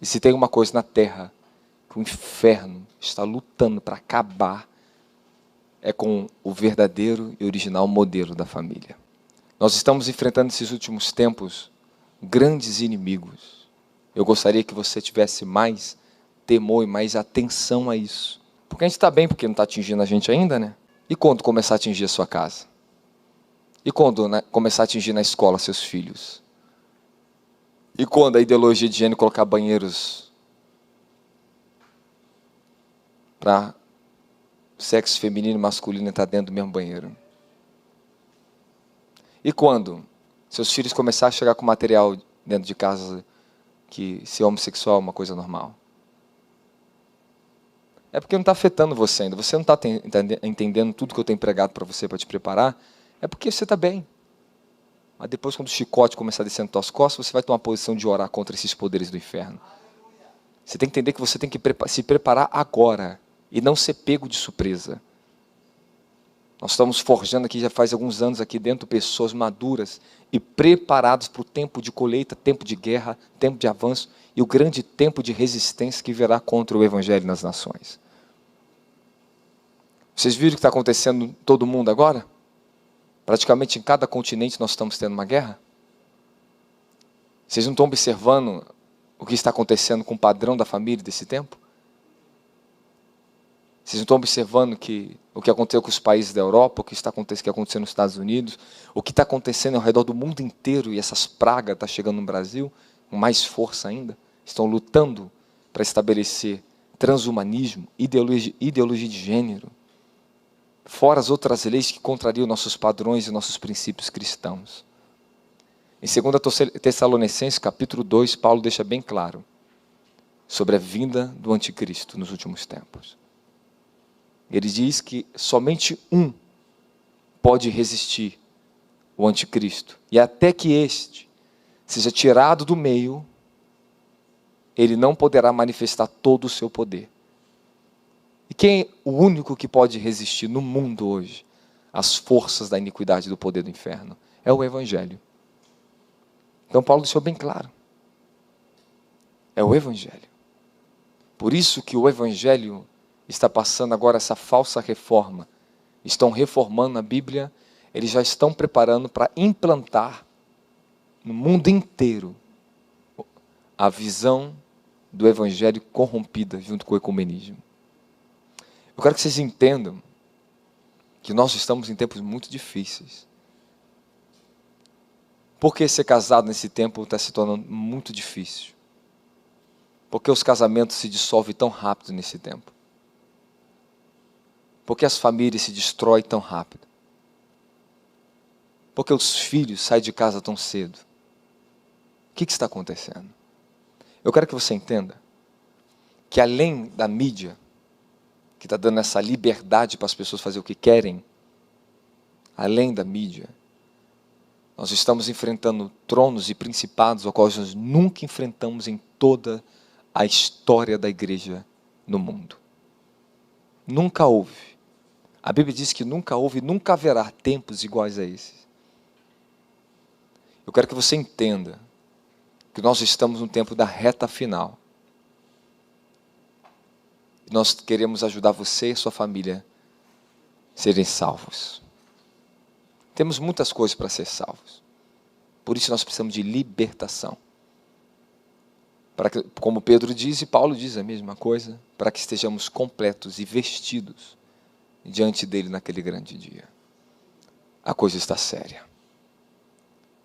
E se tem uma coisa na terra que o inferno está lutando para acabar, é com o verdadeiro e original modelo da família. Nós estamos enfrentando esses últimos tempos grandes inimigos. Eu gostaria que você tivesse mais temor e mais atenção a isso. Porque a gente está bem porque não está atingindo a gente ainda, né? E quando começar a atingir a sua casa? E quando começar a atingir na escola seus filhos? E quando a ideologia de gênero colocar banheiros para sexo feminino e masculino estar dentro do mesmo banheiro? E quando seus filhos começarem a chegar com material dentro de casa que ser homossexual é uma coisa normal? É porque não está afetando você ainda. Você não está entendendo tudo que eu tenho pregado para você, para te preparar. É porque você está bem. Mas depois, quando o chicote começar a descer nas tuas costas, você vai tomar uma posição de orar contra esses poderes do inferno. Você tem que entender que você tem que se preparar agora e não ser pego de surpresa. Nós estamos forjando aqui, já faz alguns anos aqui dentro, pessoas maduras e preparadas para o tempo de colheita, tempo de guerra, tempo de avanço e o grande tempo de resistência que virá contra o Evangelho nas nações. Vocês viram o que está acontecendo em todo mundo agora? Praticamente em cada continente nós estamos tendo uma guerra. Vocês não estão observando o que está acontecendo com o padrão da família desse tempo? Vocês não estão observando o que aconteceu com os países da Europa, o que está acontecendo nos Estados Unidos, o que está acontecendo ao redor do mundo inteiro, e essas pragas estão chegando no Brasil, com mais força ainda, estão lutando para estabelecer transhumanismo, ideologia de gênero, fora as outras leis que contrariam nossos padrões e nossos princípios cristãos. Em 2 Tessalonicenses, capítulo 2, Paulo deixa bem claro sobre a vinda do anticristo nos últimos tempos. Ele diz que somente um pode resistir o anticristo. E até que este seja tirado do meio, ele não poderá manifestar todo o seu poder. E quem é o único que pode resistir no mundo hoje às forças da iniquidade do poder do inferno? É o Evangelho. Então Paulo deixou bem claro. É o Evangelho. Por isso que o Evangelho está passando agora essa falsa reforma. Estão reformando a Bíblia, eles já estão preparando para implantar no mundo inteiro a visão do Evangelho corrompida junto com o ecumenismo. Eu quero que vocês entendam que nós estamos em tempos muito difíceis. Porque ser casado nesse tempo está se tornando muito difícil? Porque os casamentos se dissolvem tão rápido nesse tempo? Porque as famílias se destroem tão rápido? Porque os filhos saem de casa tão cedo? O que está acontecendo? Eu quero que você entenda que além da mídia, que está dando essa liberdade para as pessoas fazer o que querem, além da mídia, nós estamos enfrentando tronos e principados, os quais nós nunca enfrentamos em toda a história da igreja no mundo. Nunca houve. A Bíblia diz que nunca houve e nunca haverá tempos iguais a esses. Eu quero que você entenda que nós estamos no tempo da reta final. E nós queremos ajudar você e sua família a serem salvos. Temos muitas coisas para ser salvos. Por isso nós precisamos de libertação. Para que, como Pedro diz e Paulo diz a mesma coisa, para que estejamos completos e vestidos diante dele naquele grande dia. A coisa está séria.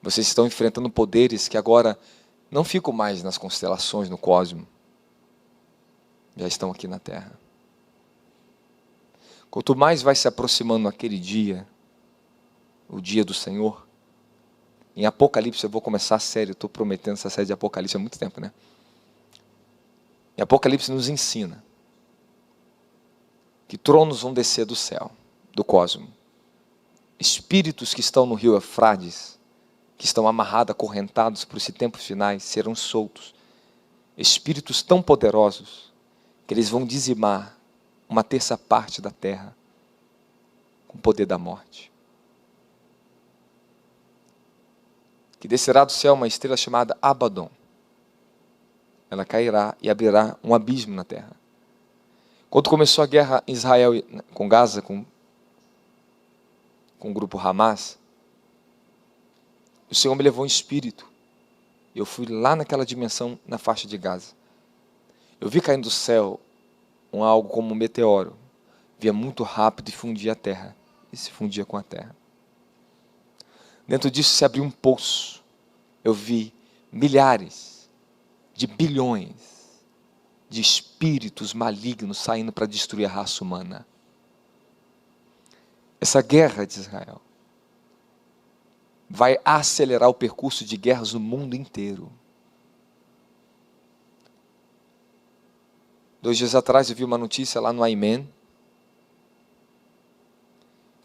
Vocês estão enfrentando poderes que agora não ficam mais nas constelações, no cosmos. Já estão aqui na Terra. Quanto mais vai se aproximando aquele dia, o dia do Senhor, em Apocalipse, eu vou começar a série, eu estou prometendo essa série de Apocalipse há muito tempo, né? Em Apocalipse nos ensina que tronos vão descer do céu, do cosmos. Espíritos que estão no rio Eufrates, que estão amarrados, acorrentados por esses tempos finais, serão soltos. Espíritos tão poderosos que eles vão dizimar uma terça parte da terra com o poder da morte. Que descerá do céu uma estrela chamada Abaddon. ela cairá e abrirá um abismo na terra. Quando começou a guerra em Israel com Gaza, com o grupo Hamas, o Senhor me levou em espírito. Eu fui lá naquela dimensão, na faixa de Gaza. Eu vi caindo do céu algo como um meteoro. Via muito rápido e fundia a terra. E se fundia com a terra. Dentro disso se abriu um poço. Eu vi milhares de bilhões de espíritos malignos saindo para destruir a raça humana. Essa guerra de Israel vai acelerar o percurso de guerras no mundo inteiro. 2 dias atrás eu vi uma notícia lá no Aimen.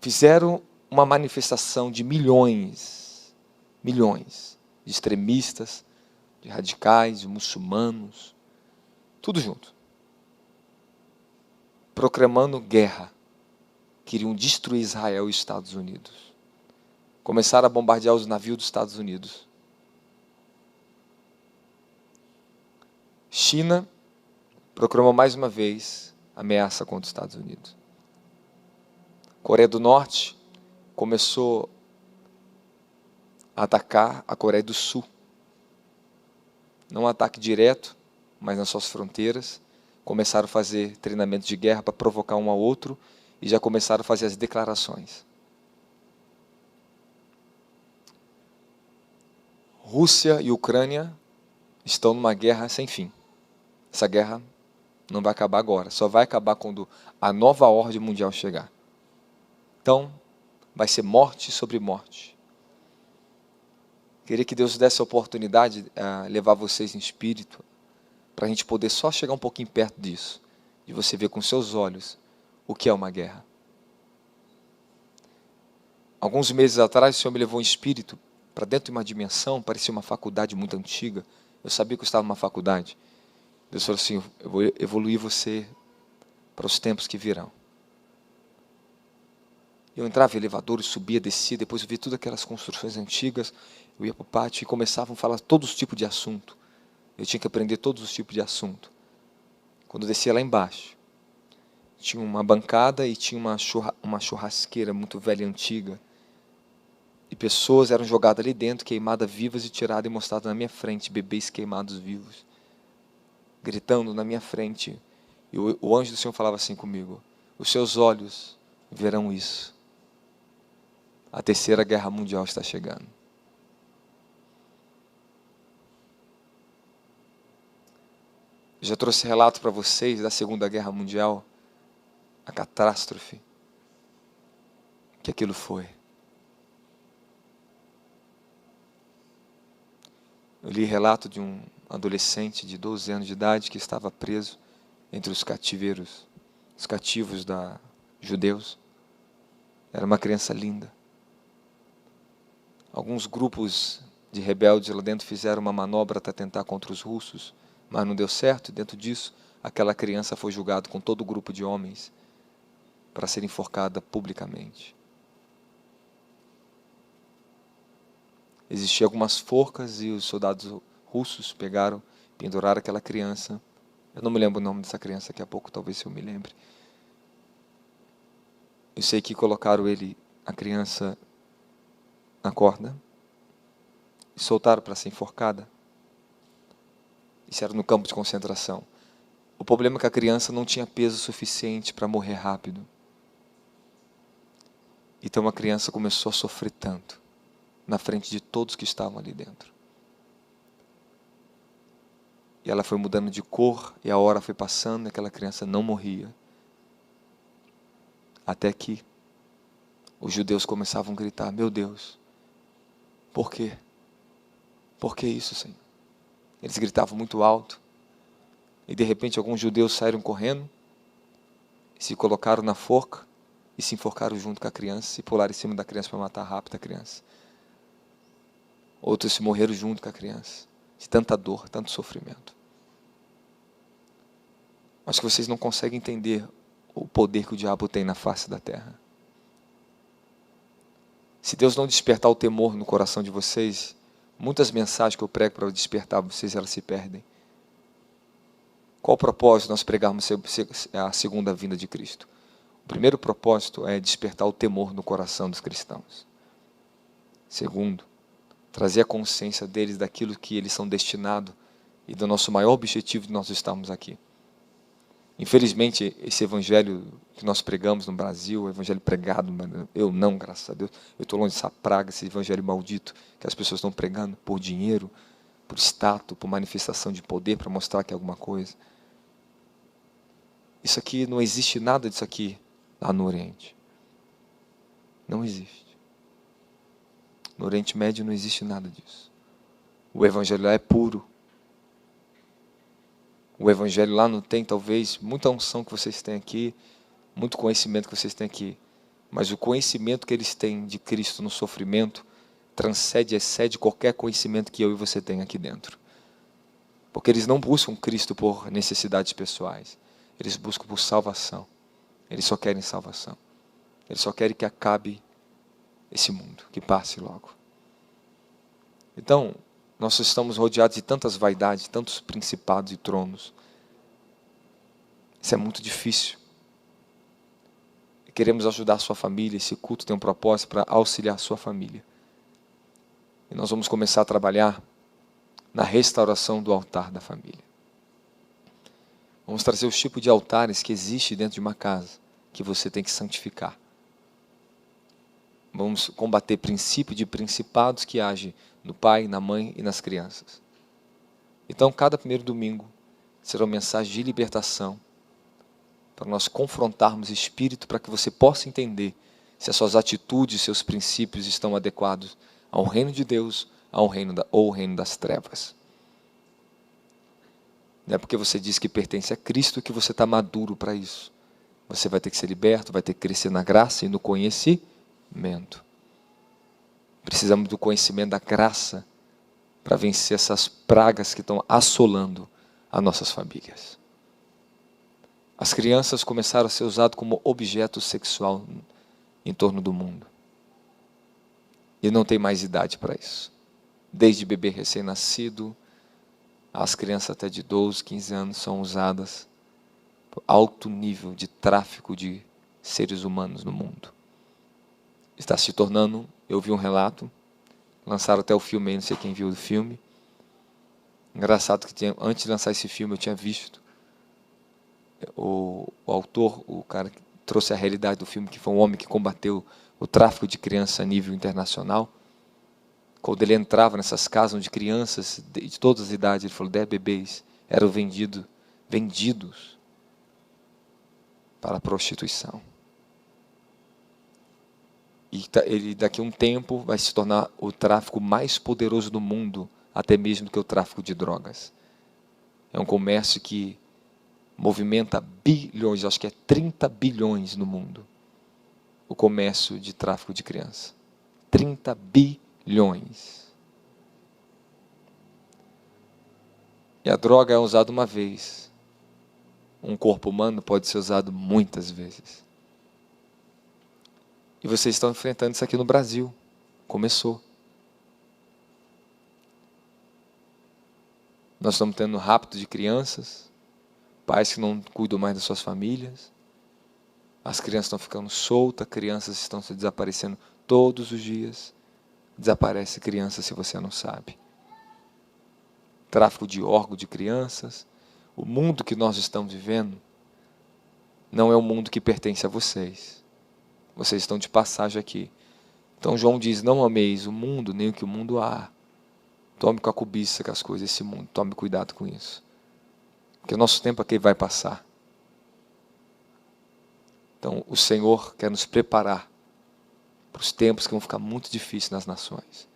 Fizeram uma manifestação de milhões de extremistas, de radicais, de muçulmanos, tudo junto, proclamando guerra. Queriam destruir Israel e os Estados Unidos. Começaram a bombardear os navios dos Estados Unidos. China proclamou mais uma vez ameaça contra os Estados Unidos. Coreia do Norte começou a atacar a Coreia do Sul. Não um ataque direto, mas nas suas fronteiras. Começaram a fazer treinamento de guerra para provocar um ao outro e já começaram a fazer as declarações. Rússia e Ucrânia estão numa guerra sem fim. Essa guerra não vai acabar agora, só vai acabar quando a nova ordem mundial chegar. Então, vai ser morte sobre morte. Queria que Deus desse a oportunidade a levar vocês em espírito, para a gente poder só chegar um pouquinho perto disso, de você ver com seus olhos o que é uma guerra. Alguns meses atrás, o Senhor me levou em espírito para dentro de uma dimensão, parecia uma faculdade muito antiga. Eu sabia que eu estava numa faculdade. Deus falou assim, eu vou evoluir você para os tempos que virão. Eu entrava em elevadores, subia, descia, depois eu via todas aquelas construções antigas, eu ia para o pátio e começavam a falar todos os tipos de assunto. Eu tinha que aprender todos os tipos de assunto. Quando eu descia lá embaixo, tinha uma bancada e tinha uma churrasqueira muito velha e antiga. E pessoas eram jogadas ali dentro, queimadas vivas e tiradas e mostradas na minha frente, bebês queimados vivos, gritando na minha frente. E o anjo do Senhor falava assim comigo, os seus olhos verão isso. A terceira guerra mundial está chegando. Eu já trouxe relato para vocês da Segunda Guerra Mundial, a catástrofe que aquilo foi. Eu li relato de um adolescente de 12 anos de idade que estava preso entre os cativos judeus. Era uma criança linda. Alguns grupos de rebeldes lá dentro fizeram uma manobra para tentar contra os russos, mas não deu certo, e dentro disso, aquela criança foi julgada com todo o grupo de homens para ser enforcada publicamente. Existiam algumas forcas e os soldados russos pegaram, penduraram aquela criança. Eu não me lembro o nome dessa criança, daqui a pouco talvez eu me lembre. Eu sei que colocaram a criança na corda e soltaram para ser enforcada. Isso era no campo de concentração. O problema é que a criança não tinha peso suficiente para morrer rápido. Então a criança começou a sofrer tanto, na frente de todos que estavam ali dentro. E ela foi mudando de cor, e a hora foi passando, e aquela criança não morria. Até que os judeus começavam a gritar, meu Deus, por quê? Por que isso, Senhor? Eles gritavam muito alto, e de repente alguns judeus saíram correndo, e se colocaram na forca, e se enforcaram junto com a criança, e pularam em cima da criança para matar rápido a criança. Outros se morreram junto com a criança, de tanta dor, tanto sofrimento. Acho que vocês não conseguem entender o poder que o diabo tem na face da terra. Se Deus não despertar o temor no coração de vocês, muitas mensagens que eu prego para despertar vocês, elas se perdem. Qual o propósito de nós pregarmos a segunda vinda de Cristo? O primeiro propósito é despertar o temor no coração dos cristãos. Segundo, trazer a consciência deles daquilo que eles são destinados e do nosso maior objetivo de nós estarmos aqui. Infelizmente, esse evangelho que nós pregamos no Brasil, o evangelho pregado, eu não, graças a Deus, eu estou longe dessa praga, esse evangelho maldito que as pessoas estão pregando por dinheiro, por status, por manifestação de poder, para mostrar que é alguma coisa. Isso aqui, não existe nada disso aqui lá no Oriente. Não existe. No Oriente Médio não existe nada disso. O evangelho lá é puro. O evangelho lá não tem, talvez, muita unção que vocês têm aqui, muito conhecimento que vocês têm aqui. Mas o conhecimento que eles têm de Cristo no sofrimento transcende, excede qualquer conhecimento que eu e você tem aqui dentro. Porque eles não buscam Cristo por necessidades pessoais. Eles buscam por salvação. Eles só querem salvação. Eles só querem que acabe esse mundo, que passe logo. Então, nós estamos rodeados de tantas vaidades, tantos principados e tronos. Isso é muito difícil. Queremos ajudar a sua família, esse culto tem um propósito para auxiliar a sua família. E nós vamos começar a trabalhar na restauração do altar da família. Vamos trazer os tipos de altares que existem dentro de uma casa, que você tem que santificar. Vamos combater princípio de principados que agem no pai, na mãe e nas crianças. Então, cada primeiro domingo será uma mensagem de libertação, para nós confrontarmos o espírito, para que você possa entender se as suas atitudes, seus princípios estão adequados ao reino de Deus ou ao reino das trevas. Não é porque você diz que pertence a Cristo que você está maduro para isso. Você vai ter que ser liberto, vai ter que crescer na graça e no conhecimento. Precisamos do conhecimento da graça para vencer essas pragas que estão assolando as nossas famílias. As crianças começaram a ser usadas como objeto sexual em torno do mundo. E não tem mais idade para isso. Desde bebê recém-nascido, as crianças até de 12, 15 anos são usadas por alto nível de tráfico de seres humanos no mundo. Está se tornando, eu vi um relato, lançaram até o filme, não sei quem viu o filme. Engraçado que antes de lançar esse filme eu tinha visto o autor, o cara que trouxe a realidade do filme, que foi um homem que combateu o tráfico de crianças a nível internacional. Quando ele entrava nessas casas onde crianças de todas as idades, ele falou, 10 bebês eram vendidos para a prostituição. E ele daqui a um tempo vai se tornar o tráfico mais poderoso do mundo, até mesmo do que o tráfico de drogas. É um comércio que movimenta bilhões, acho que é 30 bilhões no mundo, o comércio de tráfico de crianças. 30 bilhões. E a droga é usada uma vez. Um corpo humano pode ser usado muitas vezes. E vocês estão enfrentando isso aqui no Brasil. Começou. Nós estamos tendo rapto de crianças, pais que não cuidam mais das suas famílias, as crianças estão ficando soltas, crianças estão se desaparecendo todos os dias. Desaparece criança se você não sabe. Tráfico de órgãos de crianças. O mundo que nós estamos vivendo não é um mundo que pertence a vocês. Vocês estão de passagem aqui. Então João diz, não ameis o mundo, nem o que o mundo há. Tome com a cobiça com as coisas desse mundo. Tome cuidado com isso. Porque o nosso tempo aqui vai passar. Então o Senhor quer nos preparar para os tempos que vão ficar muito difíceis nas nações.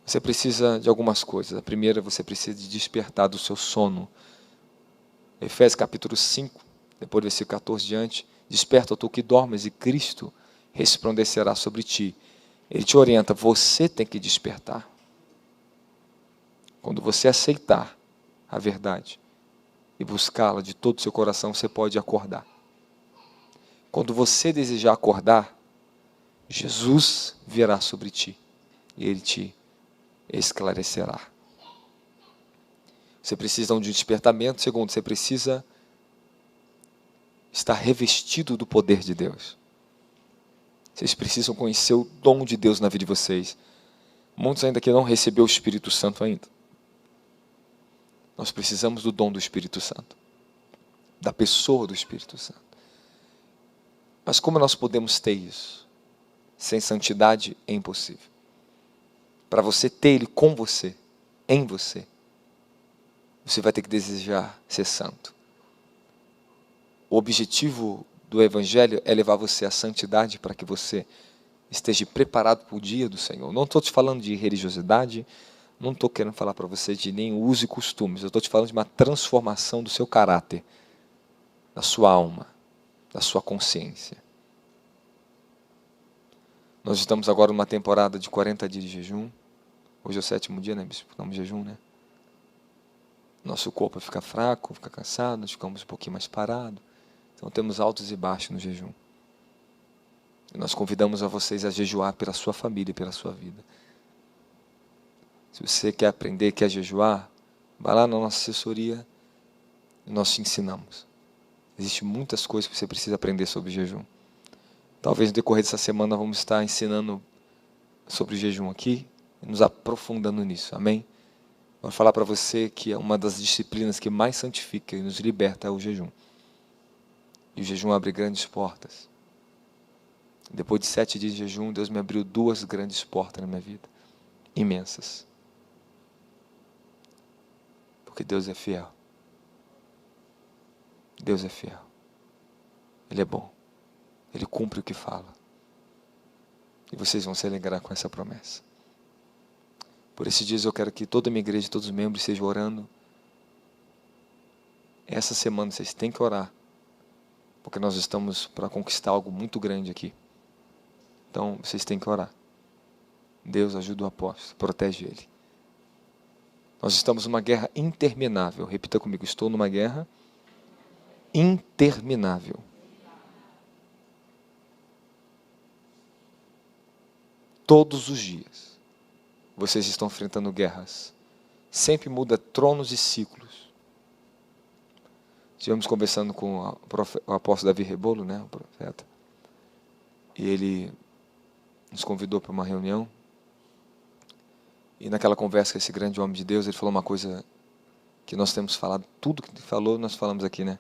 Você precisa de algumas coisas. A primeira, você precisa de despertar do seu sono. Efésios capítulo 5, depois do versículo 14 diante, desperta, tu que dormes, e Cristo resplandecerá sobre ti. Ele te orienta, você tem que despertar. Quando você aceitar a verdade e buscá-la de todo o seu coração, você pode acordar. Quando você desejar acordar, Jesus virá sobre ti e Ele te esclarecerá. Você precisa de um despertamento. Segundo, você precisa estar revestido do poder de Deus. Vocês precisam conhecer o dom de Deus na vida de vocês. Muitos ainda que não receberam o Espírito Santo ainda. Nós precisamos do dom do Espírito Santo. Da pessoa do Espírito Santo. Mas como nós podemos ter isso? Sem santidade é impossível. Para você ter Ele com você, em você, você vai ter que desejar ser santo. O objetivo do Evangelho é levar você à santidade para que você esteja preparado para o dia do Senhor. Não estou te falando de religiosidade, não estou querendo falar para você de nem uso e costumes. Eu estou te falando de uma transformação do seu caráter, da sua alma, da sua consciência. Nós estamos agora numa temporada de 40 dias de jejum. Hoje é o 7º dia, né, bispo? Estamos em jejum, né? Nosso corpo fica fraco, fica cansado, nós ficamos um pouquinho mais parados. Então temos altos e baixos no jejum. E nós convidamos a vocês a jejuar pela sua família e pela sua vida. Se você quer aprender, quer jejuar, vai lá na nossa assessoria e nós te ensinamos. Existem muitas coisas que você precisa aprender sobre jejum. Talvez no decorrer dessa semana vamos estar ensinando sobre o jejum aqui, e nos aprofundando nisso, amém? Vou falar para você que é uma das disciplinas que mais santifica e nos liberta é o jejum. E o jejum abre grandes portas. Depois de 7 dias de jejum, Deus me abriu 2 grandes portas na minha vida. Imensas. Porque Deus é fiel. Deus é fiel. Ele é bom. Ele cumpre o que fala. E vocês vão se alegrar com essa promessa. Por esses dias eu quero que toda a minha igreja, todos os membros estejam orando. Essa semana vocês têm que orar. Porque nós estamos para conquistar algo muito grande aqui. Então vocês têm que orar. Deus ajuda o apóstolo, protege ele. Nós estamos numa guerra interminável. Repita comigo, estou numa guerra interminável. Todos os dias, vocês estão enfrentando guerras. Sempre muda tronos e ciclos. Estivemos conversando com o apóstolo Davi Rebolo, né, o profeta. E ele nos convidou para uma reunião. E naquela conversa com esse grande homem de Deus, ele falou uma coisa que nós temos falado. Tudo que ele falou, nós falamos aqui, né?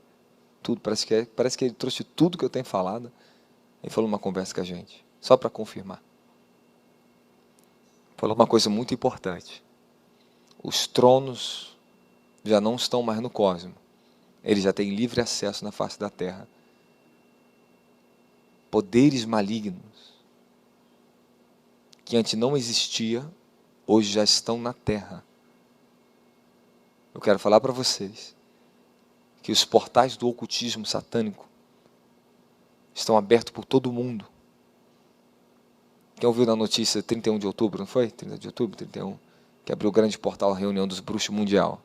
Tudo, parece que ele trouxe tudo que eu tenho falado. Ele falou uma conversa com a gente, só para confirmar. Falou uma coisa muito importante. Os tronos já não estão mais no cosmos. Eles já têm livre acesso na face da terra. Poderes malignos, que antes não existia, hoje já estão na terra. Eu quero falar para vocês que os portais do ocultismo satânico estão abertos por todo o mundo. Quem ouviu na notícia 31 de outubro, não foi? 30 de outubro, 31, que abriu o grande portal, a reunião dos bruxos mundial.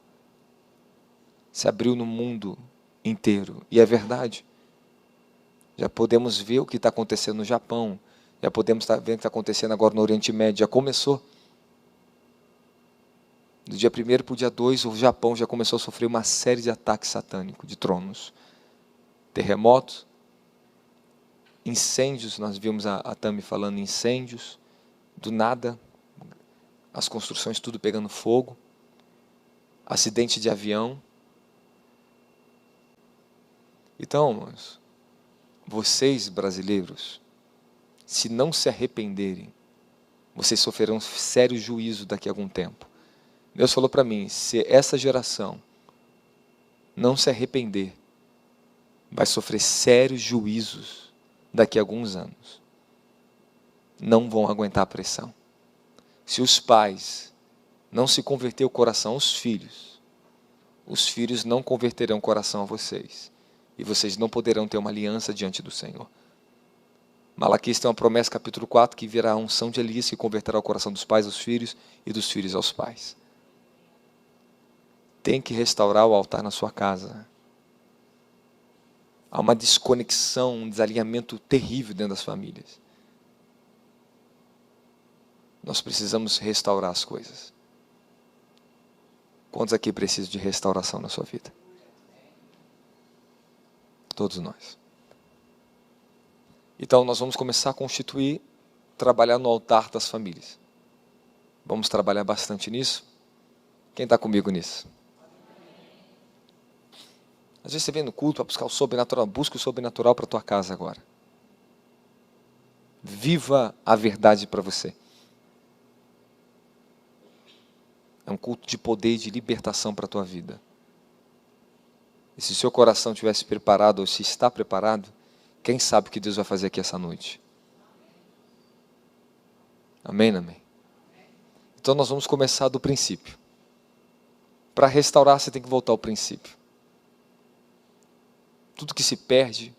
Se abriu no mundo inteiro. E é verdade. Já podemos ver o que está acontecendo no Japão. Já podemos estar vendo o que está acontecendo agora no Oriente Médio. Já começou. Do dia 1º para o dia 2, o Japão já começou a sofrer uma série de ataques satânicos, de tronos. Terremotos. Incêndios, nós vimos a Tami falando incêndios. Do nada, as construções tudo pegando fogo. Acidente de avião. Então, irmãos, vocês brasileiros, se não se arrependerem, vocês sofrerão sério juízo daqui a algum tempo. Deus falou para mim, se essa geração não se arrepender, vai sofrer sérios juízos daqui a alguns anos. Não vão aguentar a pressão. Se os pais não se converter o coração aos filhos, os filhos não converterão o coração a vocês. E vocês não poderão ter uma aliança diante do Senhor. Malaquias tem uma promessa, capítulo 4, que virá a unção de Elias que converterá o coração dos pais aos filhos e dos filhos aos pais. Tem que restaurar o altar na sua casa. Há uma desconexão, um desalinhamento terrível dentro das famílias. Nós precisamos restaurar as coisas. Quantos aqui precisam de restauração na sua vida? Todos nós. Então nós vamos começar a constituir, trabalhar no altar das famílias. Vamos trabalhar bastante nisso. Quem está comigo nisso? Às vezes você vem no culto para buscar o sobrenatural. Busca o sobrenatural para a tua casa agora. Viva a verdade para você. É um culto de poder e de libertação para a tua vida. E se o seu coração tivesse preparado, ou se está preparado, quem sabe o que Deus vai fazer aqui essa noite? Amém, amém? Então nós vamos começar do princípio. Para restaurar, você tem que voltar ao princípio. Tudo que se perde,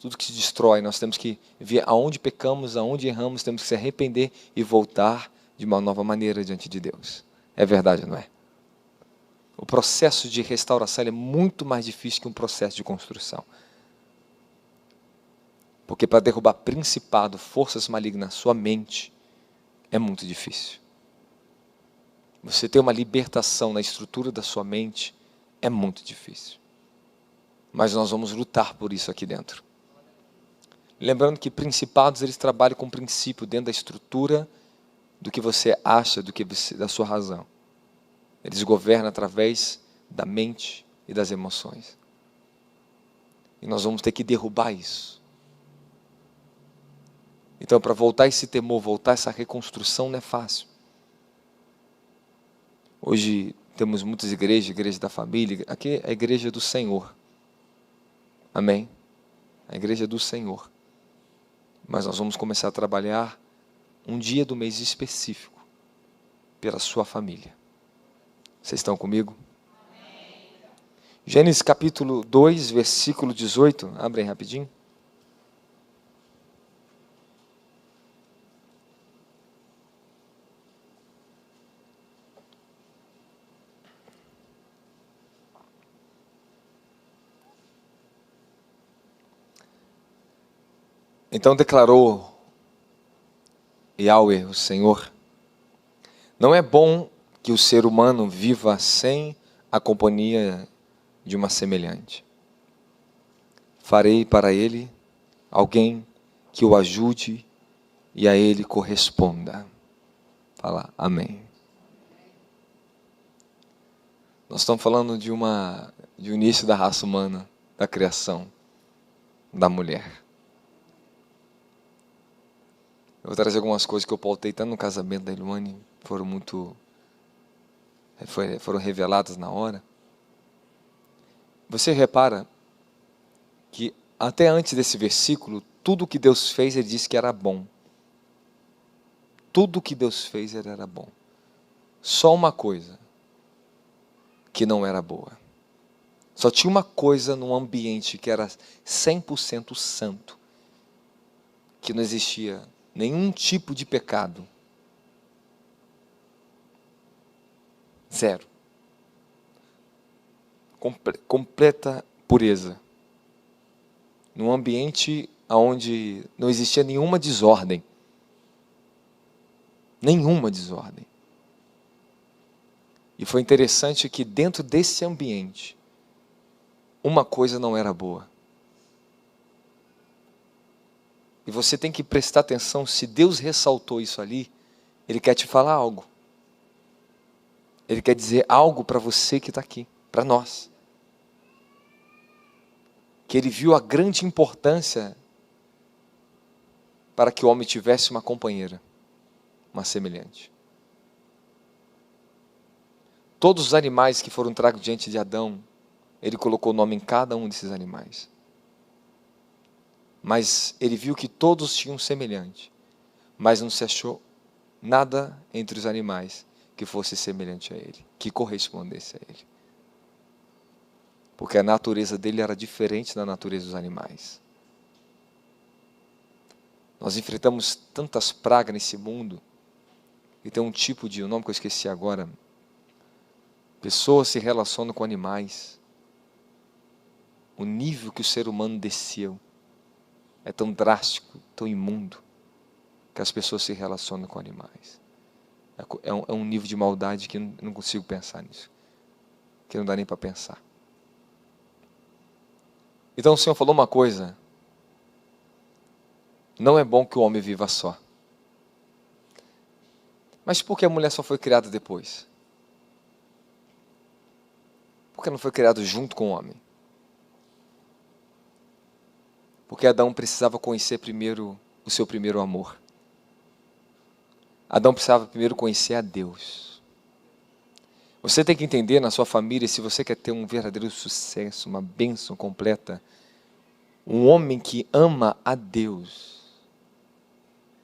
tudo que se destrói, nós temos que ver aonde pecamos, aonde erramos, temos que se arrepender e voltar de uma nova maneira diante de Deus. É verdade, não é? O processo de restauração é muito mais difícil que um processo de construção. Porque para derrubar principado, forças malignas na sua mente, é muito difícil. Você ter uma libertação na estrutura da sua mente, é muito difícil. Mas nós vamos lutar por isso aqui dentro. Lembrando que principados, eles trabalham com princípio dentro da estrutura do que você acha, da sua razão. Eles governam através da mente e das emoções. E nós vamos ter que derrubar isso. Então, para voltar esse temor, voltar essa reconstrução, não é fácil. Hoje temos muitas igrejas, igreja da família. Aqui é a igreja do Senhor. Amém? A igreja do Senhor. Mas nós vamos começar a trabalhar um dia do mês específico pela sua família. Vocês estão comigo? Amém. Gênesis capítulo 2, versículo 18. Abre aí rapidinho. Então declarou Yahweh, o Senhor: não é bom que o ser humano viva sem a companhia de uma semelhante. Farei para ele alguém que o ajude e a ele corresponda. Fala amém. Nós estamos falando de um início da raça humana, da criação da mulher. Eu vou trazer algumas coisas que eu pautei tanto no casamento da Iluane, foram reveladas na hora. Você repara que até antes desse versículo, tudo que Deus fez, Ele disse que era bom. Tudo que Deus fez, Ele era bom. Só uma coisa que não era boa. Só tinha uma coisa no ambiente que era 100% santo, que não existia nenhum tipo de pecado. Zero. Completa pureza. Num ambiente onde não existia nenhuma desordem. Nenhuma desordem. E foi interessante que dentro desse ambiente, uma coisa não era boa. E você tem que prestar atenção, se Deus ressaltou isso ali, Ele quer te falar algo. Ele quer dizer algo para você que está aqui, para nós. Que Ele viu a grande importância para que o homem tivesse uma companheira, uma semelhante. Todos os animais que foram tragos diante de Adão, Ele colocou o nome em cada um desses animais. Mas Ele viu que todos tinham um semelhante, mas não se achou nada entre os animais que fosse semelhante a Ele, que correspondesse a Ele. Porque a natureza dele era diferente da natureza dos animais. Nós enfrentamos tantas pragas nesse mundo, e tem um nome que eu esqueci agora. Pessoas se relacionam com animais. O nível que o ser humano desceu é tão drástico, tão imundo, que as pessoas se relacionam com animais. É um nível de maldade que eu não consigo pensar nisso. que não dá nem para pensar. Então o Senhor falou uma coisa: não é bom que o homem viva só. Mas por que a mulher só foi criada depois? Por que não foi criado junto com o homem? Porque Adão precisava conhecer primeiro o seu primeiro amor. Adão precisava primeiro conhecer a Deus. Você tem que entender na sua família, se você quer ter um verdadeiro sucesso, uma bênção completa, um homem que ama a Deus,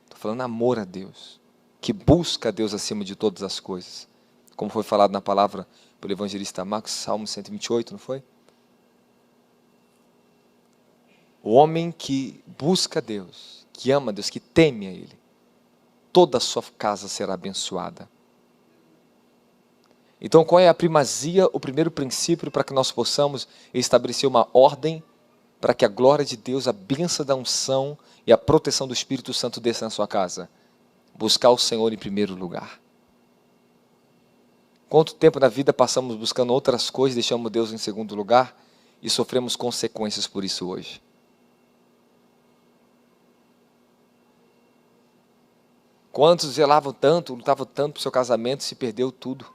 estou falando amor a Deus, que busca a Deus acima de todas as coisas, como foi falado na palavra pelo evangelista Marcos, Salmo 128, não foi? O homem que busca a Deus, que ama a Deus, que teme a Ele, toda a sua casa será abençoada. Então, qual é a primazia, o primeiro princípio para que nós possamos estabelecer uma ordem para que a glória de Deus, a bênção da unção e a proteção do Espírito Santo desça na sua casa? Buscar o Senhor em primeiro lugar. Quanto tempo na vida passamos buscando outras coisas, deixamos Deus em segundo lugar e sofremos consequências por isso hoje? Quantos zelavam tanto, lutavam tanto para o seu casamento e se perdeu tudo?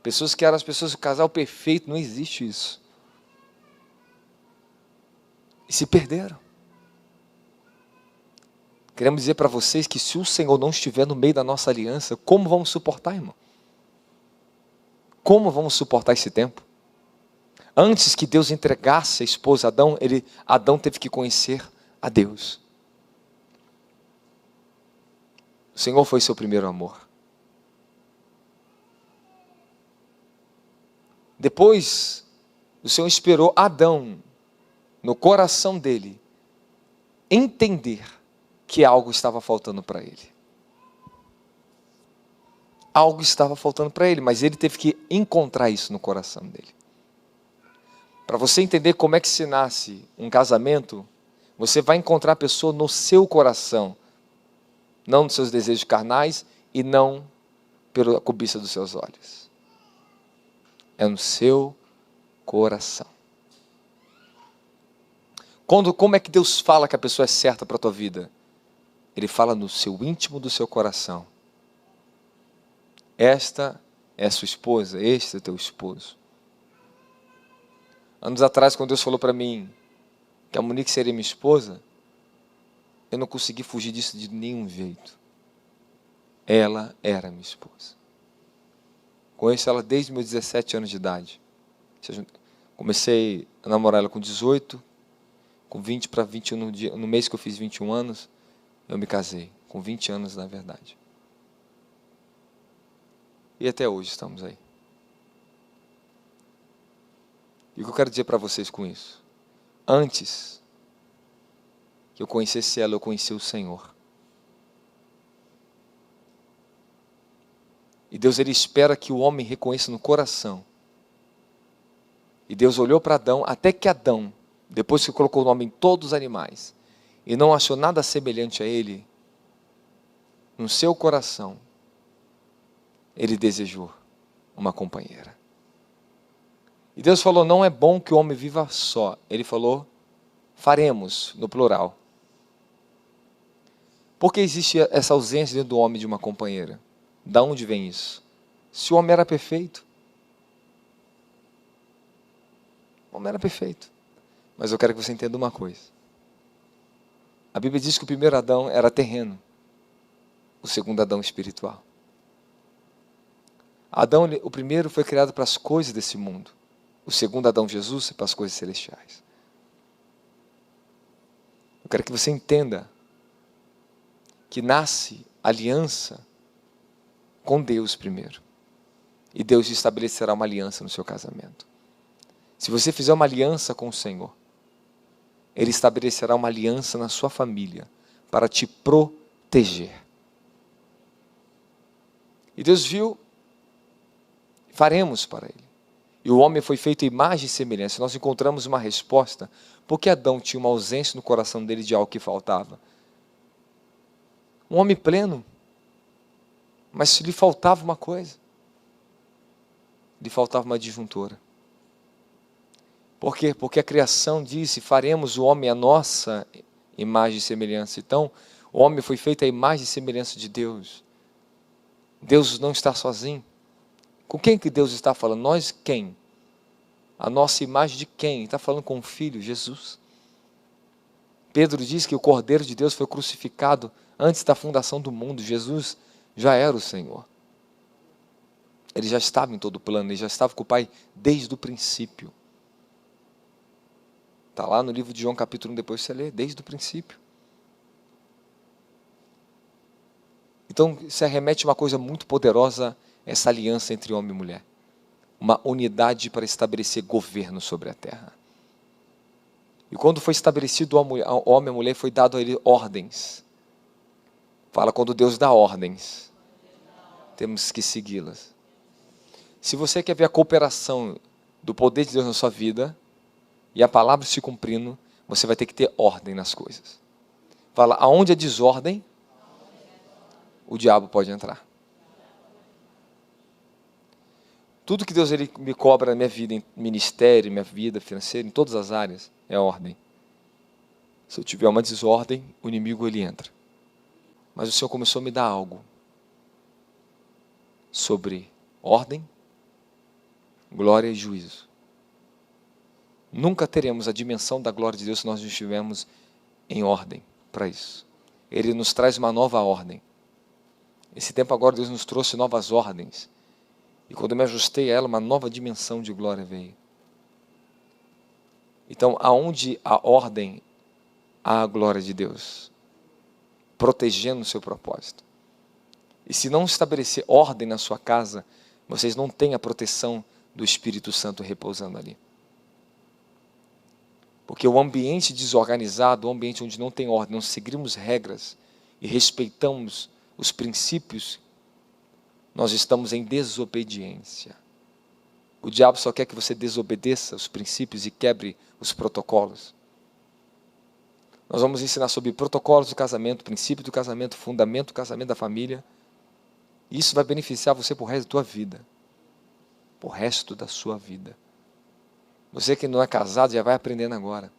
Pessoas que eram as pessoas do casal perfeito, não existe isso. E se perderam. Queremos dizer para vocês que se o Senhor não estiver no meio da nossa aliança, como vamos suportar, irmão? Como vamos suportar esse tempo? Antes que Deus entregasse a esposa a Adão, Adão teve que conhecer a Deus. O Senhor foi seu primeiro amor. Depois, o Senhor esperou Adão, no coração dele, entender que algo estava faltando para ele. Algo estava faltando para ele, mas ele teve que encontrar isso no coração dele. Para você entender como é que se nasce um casamento, você vai encontrar a pessoa no seu coração, não nos seus desejos carnais e não pela cobiça dos seus olhos. É no seu coração. Como é que Deus fala que a pessoa é certa para a tua vida? Ele fala no seu íntimo do seu coração. Esta é a sua esposa, este é o teu esposo. Anos atrás, quando Deus falou para mim que a Monique seria minha esposa, eu não consegui fugir disso de nenhum jeito. Ela era minha esposa. Conheço ela desde meus 17 anos de idade. Comecei a namorar ela com 18, com 20 para 21, no mês que eu fiz 21 anos, eu me casei. Com 20 anos, na verdade. E até hoje estamos aí. E o que eu quero dizer para vocês com isso? Antes que eu conhecesse ela, eu conheci o Senhor. E Deus, Ele espera que o homem reconheça no coração. E Deus olhou para Adão, até que Adão, depois que colocou o nome em todos os animais, e não achou nada semelhante a ele, no seu coração, ele desejou uma companheira. E Deus falou, não é bom que o homem viva só. Ele falou, faremos, no plural. Por que existe essa ausência dentro do homem de uma companheira? Da onde vem isso? Se o homem era perfeito. O homem era perfeito. Mas eu quero que você entenda uma coisa. A Bíblia diz que o primeiro Adão era terreno. O segundo Adão espiritual. Adão, o primeiro foi criado para as coisas desse mundo. O segundo Adão, Jesus, é para as coisas celestiais. Eu quero que você entenda que nasce aliança com Deus primeiro. E Deus estabelecerá uma aliança no seu casamento. Se você fizer uma aliança com o Senhor, Ele estabelecerá uma aliança na sua família para te proteger. E Deus viu, faremos para Ele. E o homem foi feito em imagem e semelhança. Nós encontramos uma resposta, porque Adão tinha uma ausência no coração dele de algo que faltava. Um homem pleno, mas lhe faltava uma coisa. lhe faltava uma disjuntora. Por quê? Porque a criação disse, faremos o homem à nossa imagem e semelhança. Então, o homem foi feito à imagem e semelhança de Deus. Deus não está sozinho. Com quem que Deus está falando? Nós quem? A nossa imagem de quem? Está falando com o Filho, Jesus. Pedro diz que o Cordeiro de Deus foi crucificado antes da fundação do mundo. Jesus já era o Senhor. Ele já estava em todo o plano, ele já estava com o Pai desde o princípio. Está lá no livro de João capítulo 1, depois você lê, desde o princípio. Então, isso remete a uma coisa muito poderosa, essa aliança entre homem e mulher. Uma unidade para estabelecer governo sobre a terra. E quando foi estabelecido o homem e a mulher, foi dado a ele ordens. Fala, quando Deus dá ordens, temos que segui-las. Se você quer ver a cooperação do poder de Deus na sua vida, e a palavra se cumprindo, você vai ter que ter ordem nas coisas. Fala, aonde é desordem, o diabo pode entrar. Tudo que Deus ele me cobra na minha vida, em ministério, minha vida financeira, em todas as áreas, é ordem. Se eu tiver uma desordem, o inimigo ele entra. Mas o Senhor começou a me dar algo sobre ordem, glória e juízo. Nunca teremos a dimensão da glória de Deus se nós não estivermos em ordem para isso. Ele nos traz uma nova ordem. Esse tempo agora Deus nos trouxe novas ordens. E quando eu me ajustei a ela, uma nova dimensão de glória veio. Então, aonde a ordem, há a glória de Deus, protegendo o seu propósito. E se não estabelecer ordem na sua casa, vocês não têm a proteção do Espírito Santo repousando ali. Porque o ambiente desorganizado, o ambiente onde não tem ordem, não seguimos regras e respeitamos os princípios, nós estamos em desobediência. O diabo só quer que você desobedeça os princípios e quebre os protocolos. Nós vamos ensinar sobre protocolos do casamento, princípio do casamento, fundamento do casamento da família. E isso vai beneficiar você por resto da tua vida. Por resto da sua vida. Você que não é casado já vai aprendendo agora.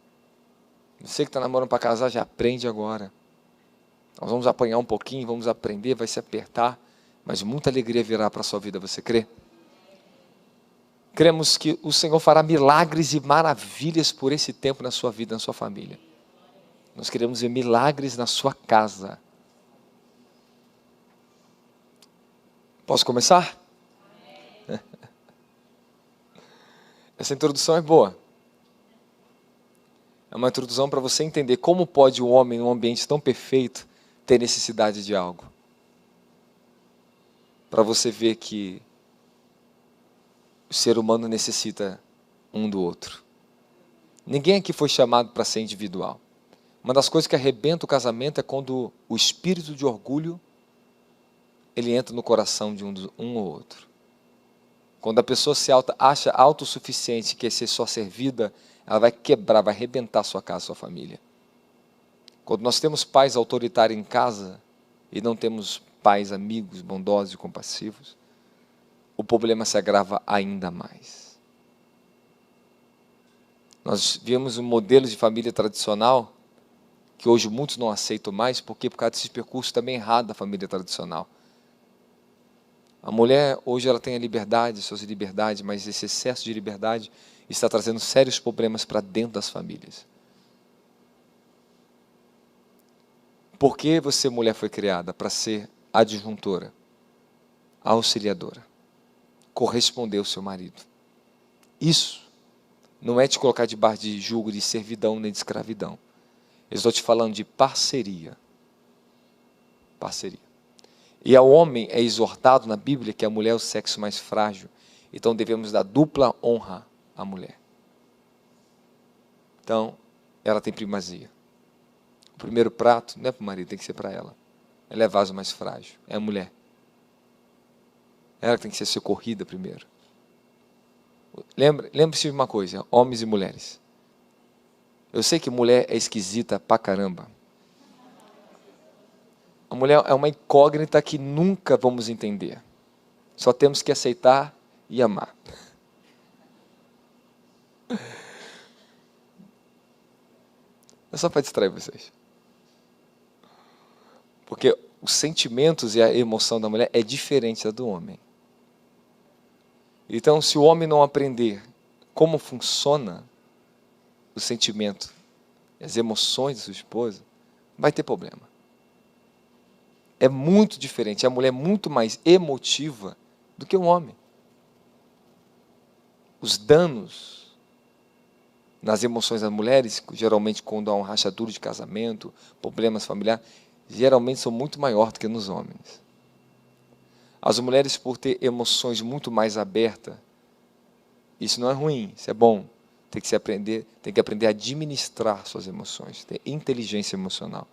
Você que está namorando para casar já aprende agora. Nós vamos apanhar um pouquinho, vamos aprender, vai se apertar, mas muita alegria virá para a sua vida, você crê? Cremos que o Senhor fará milagres e maravilhas por esse tempo na sua vida, na sua família. Nós queremos ver milagres na sua casa. Posso começar? Essa introdução é boa. É uma introdução para você entender como pode o homem, em um ambiente tão perfeito, ter necessidade de algo. Para você ver que o ser humano necessita um do outro. Ninguém aqui foi chamado para ser individual. Uma das coisas que arrebenta o casamento é quando o espírito de orgulho ele entra no coração de um ou outro. Quando a pessoa acha autossuficiente, quer ser só servida, ela vai quebrar, vai arrebentar sua casa, sua família. Quando nós temos pais autoritários em casa e não temos pais amigos, bondosos e compassivos, o problema se agrava ainda mais. Nós vimos um modelo de família tradicional que hoje muitos não aceitam mais, porque por causa desse percurso também errado da família tradicional. A mulher, hoje, ela tem a liberdade, suas liberdades, mas esse excesso de liberdade está trazendo sérios problemas para dentro das famílias. Por que você, mulher, foi criada? Para ser adjuntora, auxiliadora, corresponder ao seu marido. Isso não é te colocar debaixo de julgo de servidão nem de escravidão. Eu estou te falando de parceria. Parceria. E ao homem é exortado na Bíblia que a mulher é o sexo mais frágil. Então devemos dar dupla honra à mulher. Então, ela tem primazia. O primeiro prato não é para o marido, tem que ser para ela. Ela é vaso mais frágil, é a mulher. Ela tem que ser socorrida primeiro. Lembre-se de uma coisa, homens e mulheres. Eu sei que mulher é esquisita pra caramba. A mulher é uma incógnita que nunca vamos entender. Só temos que aceitar e amar. É só para distrair vocês. Porque os sentimentos e a emoção da mulher é diferente da do homem. Então, se o homem não aprender como funciona o sentimento, as emoções da sua esposa, vai ter problema. É muito diferente. A mulher é muito mais emotiva do que o homem. Os danos nas emoções das mulheres, geralmente quando há um rachadura de casamento, problemas familiares, geralmente são muito maiores do que nos homens. As mulheres, por ter emoções muito mais abertas, isso não é ruim, isso é bom. Tem que aprender a administrar suas emoções, ter inteligência emocional.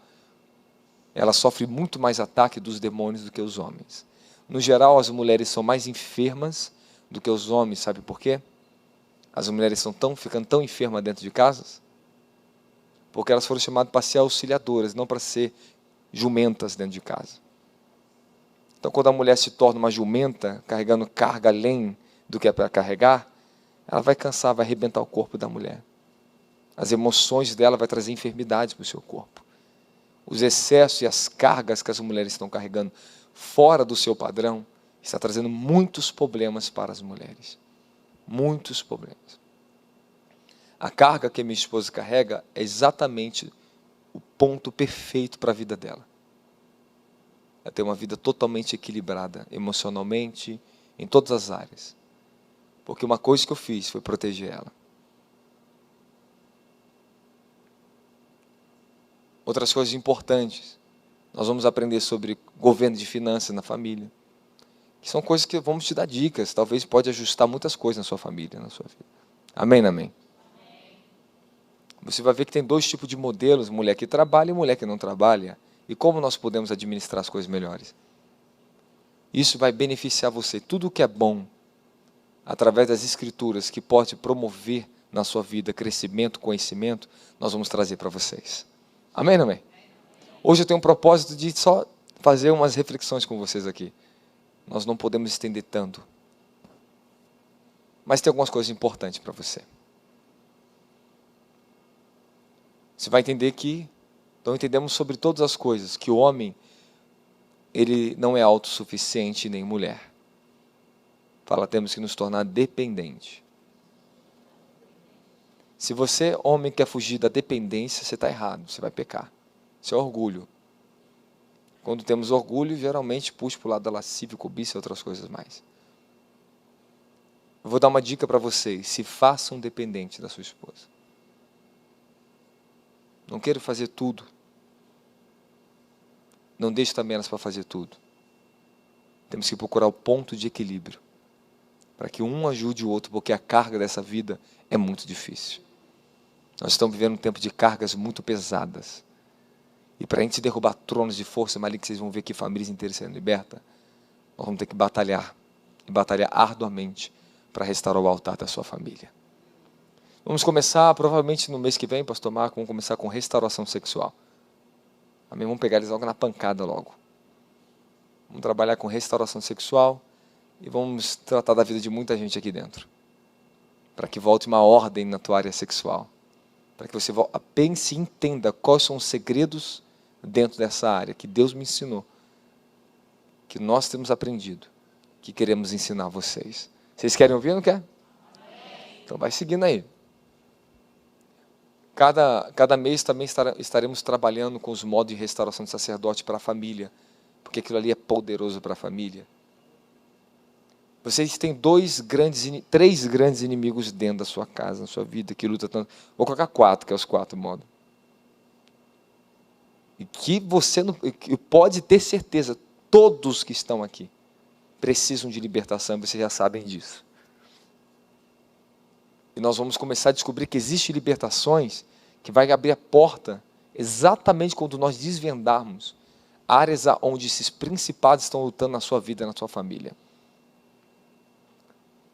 Ela sofre muito mais ataque dos demônios do que os homens. No geral, as mulheres são mais enfermas do que os homens, sabe por quê? As mulheres estão ficando tão enfermas dentro de casas porque elas foram chamadas para ser auxiliadoras, não para ser jumentas dentro de casa. Então, quando a mulher se torna uma jumenta, carregando carga além do que é para carregar, ela vai cansar, vai arrebentar o corpo da mulher. As emoções dela vão trazer enfermidades para o seu corpo. Os excessos e as cargas que as mulheres estão carregando fora do seu padrão está trazendo muitos problemas para as mulheres. Muitos problemas. A carga que a minha esposa carrega é exatamente o ponto perfeito para a vida dela. Ela tem uma vida totalmente equilibrada, emocionalmente, em todas as áreas. Porque uma coisa que eu fiz foi proteger ela. Outras coisas importantes. Nós vamos aprender sobre governo de finanças na família. Que são coisas que vamos te dar dicas. Talvez pode ajustar muitas coisas na sua família, na sua vida. Amém, amém? Você vai ver que tem dois tipos de modelos. Mulher que trabalha e mulher que não trabalha. E como nós podemos administrar as coisas melhores. Isso vai beneficiar você. Tudo o que é bom, através das escrituras, que pode promover na sua vida crescimento, conhecimento, nós vamos trazer para vocês. Amém, amém? Hoje eu tenho um propósito de só fazer umas reflexões com vocês aqui. Nós não podemos estender tanto. Mas tem algumas coisas importantes para você. Você vai entender que, então entendemos sobre todas as coisas, que o homem, ele não é autossuficiente nem mulher. Fala, temos que nos tornar dependentes. Se você, homem, quer fugir da dependência, você está errado, você vai pecar. Isso é orgulho. Quando temos orgulho, geralmente puxa para o lado da lascívia, cobiça e outras coisas mais. Eu vou dar uma dica para vocês. Se façam dependente da sua esposa. Não quero fazer tudo. Não deixe também elas para fazer tudo. Temos que procurar o ponto de equilíbrio. Para que um ajude o outro, porque a carga dessa vida é muito difícil. Nós estamos vivendo um tempo de cargas muito pesadas. E para a gente derrubar tronos de força maligna, que vocês vão ver que famílias inteiras sendo libertas, nós vamos ter que batalhar. E batalhar arduamente para restaurar o altar da sua família. Vamos começar, provavelmente no mês que vem, pastor Marco, vamos começar com restauração sexual. Amém? Vamos pegar eles logo na pancada logo. Vamos trabalhar com restauração sexual e vamos tratar da vida de muita gente aqui dentro. Para que volte uma ordem na tua área sexual. Para que você pense e entenda quais são os segredos dentro dessa área que Deus me ensinou. Que nós temos aprendido. Que queremos ensinar a vocês. Vocês querem ouvir ou não quer? Então vai seguindo aí. Cada mês também estaremos trabalhando com os modos de restauração de sacerdote para a família. Porque aquilo ali é poderoso para a família. Vocês têm três grandes inimigos dentro da sua casa, na sua vida, que lutam tanto. Vou colocar 4, que é os 4 modos. E que você não, pode ter certeza, todos que estão aqui precisam de libertação, vocês já sabem disso. E nós vamos começar a descobrir que existem libertações que vai abrir a porta exatamente quando nós desvendarmos áreas onde esses principados estão lutando na sua vida, na sua família.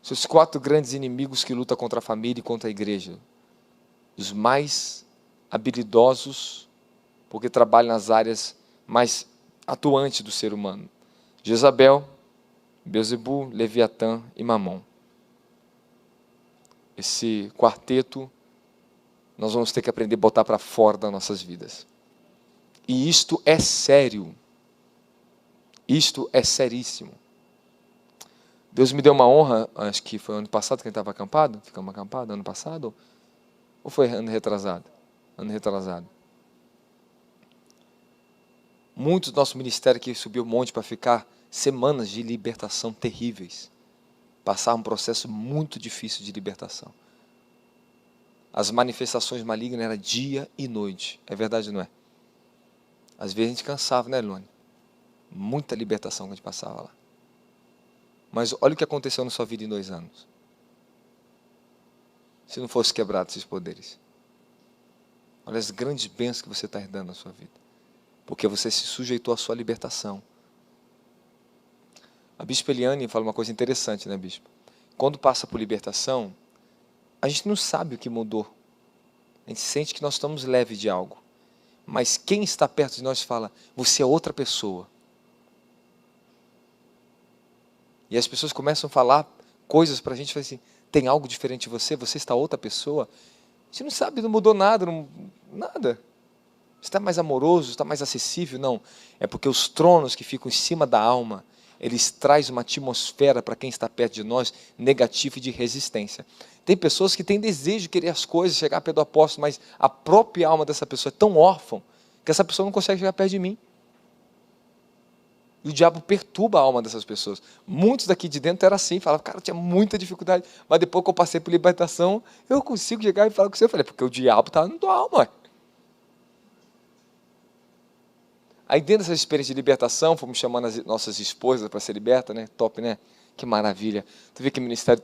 Os 4 grandes inimigos que lutam contra a família e contra a igreja. Os mais habilidosos, porque trabalham nas áreas mais atuantes do ser humano. Jezabel, Beelzebul, Leviatã e Mamon. esse quarteto, nós vamos ter que aprender a botar para fora das nossas vidas. E isto é sério. Isto é seríssimo. Deus me deu uma honra, acho que foi ano passado que a gente estava acampado, ficamos acampados ano passado, ou foi ano retrasado? Ano retrasado. Muitos do nosso ministério que subiu o monte para ficar semanas de libertação terríveis. Passar um processo muito difícil de libertação. As manifestações malignas eram dia e noite. É verdade ou não é? Às vezes a gente cansava, né, Luane? Muita libertação que a gente passava lá. Mas olha o que aconteceu na sua vida em 2 anos. Se não fosse quebrado esses poderes. Olha as grandes bênçãos que você está herdando na sua vida. Porque você se sujeitou à sua libertação. A Bispa Eliane fala uma coisa interessante, né, Bispo? Quando passa por libertação, a gente não sabe o que mudou. A gente sente que nós estamos leves de algo. Mas quem está perto de nós fala, você é outra pessoa. E as pessoas começam a falar coisas para a gente, assim, tem algo diferente de você, você está outra pessoa. A gente não sabe, não mudou nada, nada. Está mais amoroso, está mais acessível? Não. É porque os tronos que ficam em cima da alma, eles trazem uma atmosfera para quem está perto de nós, negativa e de resistência. Tem pessoas que têm desejo de querer as coisas, chegar perto do apóstolo, mas a própria alma dessa pessoa é tão órfã, que essa pessoa não consegue chegar perto de mim. E o diabo perturba a alma dessas pessoas. Muitos daqui de dentro eram assim, falavam, cara, eu tinha muita dificuldade, mas depois que eu passei por libertação, eu consigo chegar e falar com você. Eu falei, porque o diabo está na tua alma. Aí dentro dessa experiência de libertação, fomos chamando as nossas esposas para ser libertas, né? Top, né? Que maravilha. Tu vê que ministério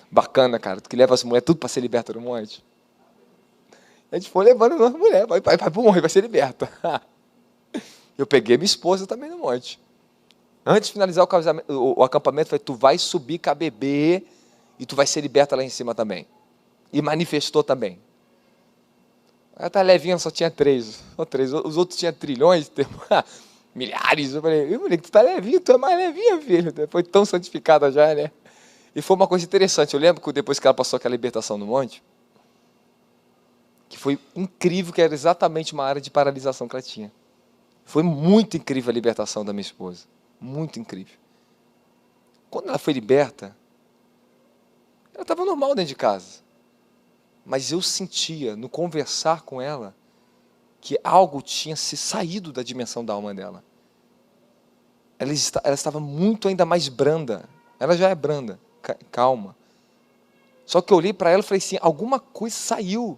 bacana, cara. Tu que leva as mulheres tudo para ser liberta no monte. A gente foi levando a nossa mulher, vai para o monte, vai ser liberta. Eu peguei minha esposa também no monte. Antes de finalizar o acampamento, falei, tu vai subir com a bebê e tu vai ser liberta lá em cima também. E manifestou também. Ela tá levinha, só tinha 3. Só 3. Os outros tinham trilhões, milhares. Eu falei, moleque, tu tá levinho, tu é mais levinha, filho. Foi tão santificada já, né? E foi uma coisa interessante. Eu lembro que depois que ela passou aquela libertação no monte, que foi incrível, que era exatamente uma área de paralisação que ela tinha. Foi muito incrível a libertação da minha esposa. Muito incrível. Quando ela foi liberta, ela estava normal dentro de casa. Mas eu sentia, no conversar com ela, que algo tinha se saído da dimensão da alma dela. Ela estava muito ainda mais branda. Ela já é branda, calma. Só que eu olhei para ela e falei assim, alguma coisa saiu.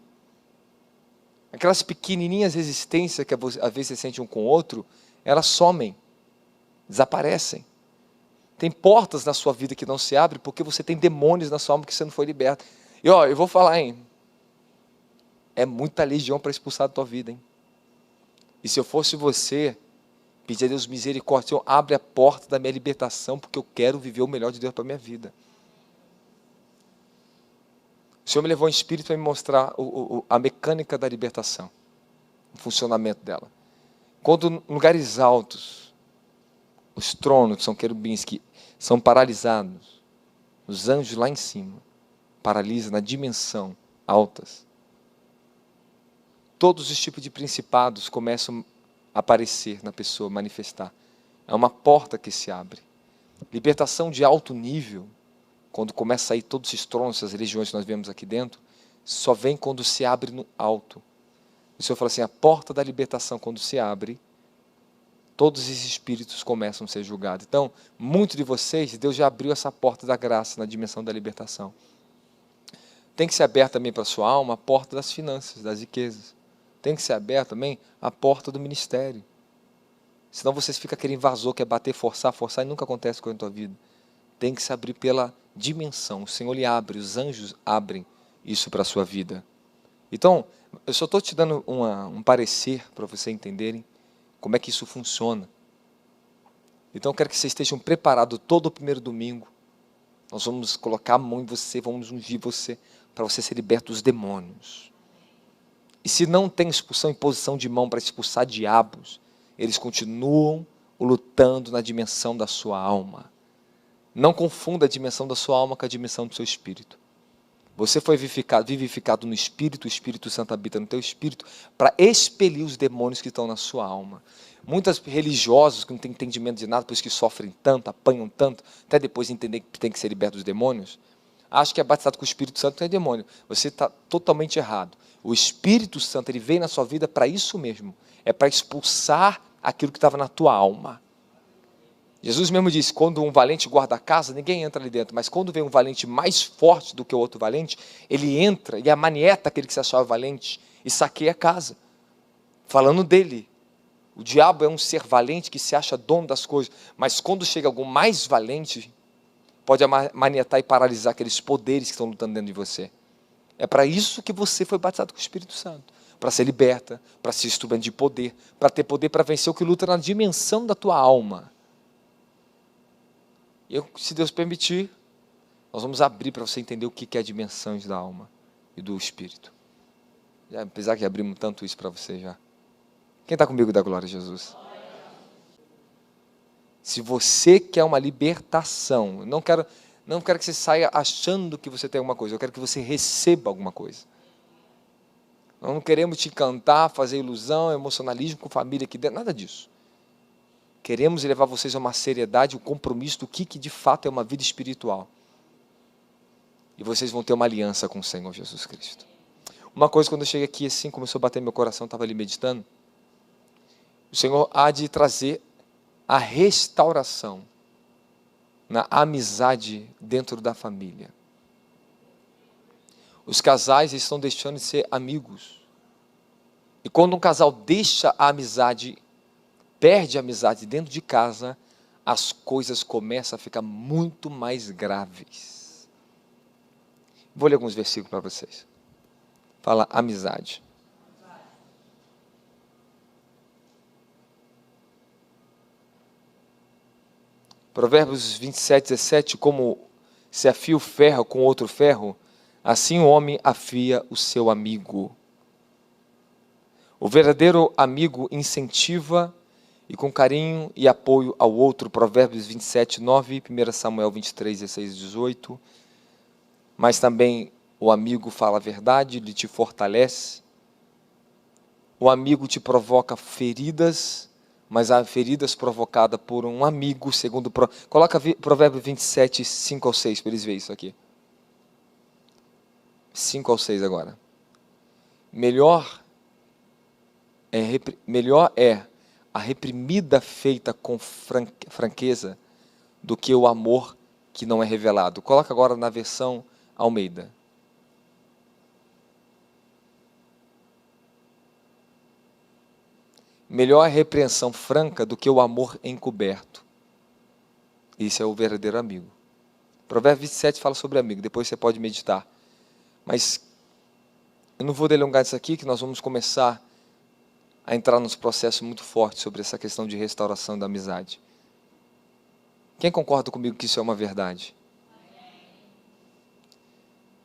Aquelas pequenininhas resistências que às vezes você sente um com o outro, elas somem, desaparecem. Tem portas na sua vida que não se abrem porque você tem demônios na sua alma que você não foi liberto. E eu vou falar, hein? É muita legião para expulsar da tua vida, hein? E se eu fosse você, pedir a Deus misericórdia, Senhor, abre a porta da minha libertação, porque eu quero viver o melhor de Deus para a minha vida. O Senhor me levou em espírito para me mostrar a mecânica da libertação, o funcionamento dela. Quando em lugares altos, os tronos, que são querubins, que são paralisados, os anjos lá em cima, paralisam na dimensão altas, todos os tipos de principados começam a aparecer na pessoa, manifestar. É uma porta que se abre. Libertação de alto nível, quando começa a sair todos esses tronos, essas religiões que nós vemos aqui dentro, só vem quando se abre no alto. O Senhor fala assim, a porta da libertação, quando se abre, todos esses espíritos começam a ser julgados. Então, muitos de vocês, Deus já abriu essa porta da graça na dimensão da libertação. Tem que ser aberta também para a sua alma a porta das finanças, das riquezas. Tem que ser aberta também a porta do ministério. Senão você fica aquele invasor, quer bater, forçar, e nunca acontece com a tua vida. Tem que se abrir pela dimensão. O Senhor lhe abre, os anjos abrem isso para a sua vida. Então, eu só estou te dando um parecer para vocês entenderem como é que isso funciona. Então, eu quero que vocês estejam preparados todo o primeiro domingo. Nós vamos colocar a mão em você, vamos ungir você, para você ser liberto dos demônios. E se não tem expulsão em posição de mão para expulsar diabos, eles continuam lutando na dimensão da sua alma. Não confunda a dimensão da sua alma com a dimensão do seu espírito. Você foi vivificado no Espírito, o Espírito Santo habita no teu espírito, para expelir os demônios que estão na sua alma. Muitos religiosos que não têm entendimento de nada, por isso que sofrem tanto, apanham tanto, até depois entender que tem que ser liberto dos demônios, acham que é batizado com o Espírito Santo não é demônio. Você está totalmente errado. O Espírito Santo, ele veio na sua vida para isso mesmo. É para expulsar aquilo que estava na tua alma. Jesus mesmo disse, quando um valente guarda a casa, ninguém entra ali dentro, mas quando vem um valente mais forte do que o outro valente, ele entra e amanieta aquele que se achava valente e saqueia a casa, falando dele. O diabo é um ser valente que se acha dono das coisas, mas quando chega algum mais valente, pode amaniatar e paralisar aqueles poderes que estão lutando dentro de você. É para isso que você foi batizado com o Espírito Santo, para ser liberta, para ser instrumento de poder, para ter poder para vencer o que luta na dimensão da tua alma. E se Deus permitir, nós vamos abrir para você entender o que é a dimensão da alma e do Espírito. Apesar que abrimos tanto isso para você já. Quem está comigo da glória a Jesus? Se você quer uma libertação, não quero que você saia achando que você tem alguma coisa, eu quero que você receba alguma coisa. Nós não queremos te encantar, fazer ilusão, emocionalismo com família aqui dentro, nada disso. Queremos levar vocês a uma seriedade, um compromisso do que de fato é uma vida espiritual. E vocês vão ter uma aliança com o Senhor Jesus Cristo. Uma coisa, quando eu cheguei aqui, assim, começou a bater no meu coração, estava ali meditando, o Senhor há de trazer a restauração na amizade dentro da família. Os casais estão deixando de ser amigos. E quando um casal deixa a amizade, perde a amizade dentro de casa, as coisas começam a ficar muito mais graves. Vou ler alguns versículos para vocês. Fala amizade. Provérbios 27, 17, como se afia o ferro com outro ferro, assim o homem afia o seu amigo. O verdadeiro amigo incentiva e com carinho e apoio ao outro. Provérbios 27, 9, 1 Samuel 23, 16 e 18. Mas também o amigo fala a verdade, ele te fortalece. O amigo te provoca feridas, mas há feridas provocadas por um amigo, segundo... Coloca Provérbios 27, 5 ao 6, para eles verem isso aqui. 5 ao 6 agora. Melhor é a reprimida feita com franqueza do que o amor que não é revelado. Coloca agora na versão Almeida. Melhor é a repreensão franca do que o amor encoberto. Esse é o verdadeiro amigo. Provérbios 27 fala sobre amigo, depois você pode meditar. Mas eu não vou delongar isso aqui, que nós vamos começar a entrar nos processos muito fortes sobre essa questão de restauração da amizade. Quem concorda comigo que isso é uma verdade?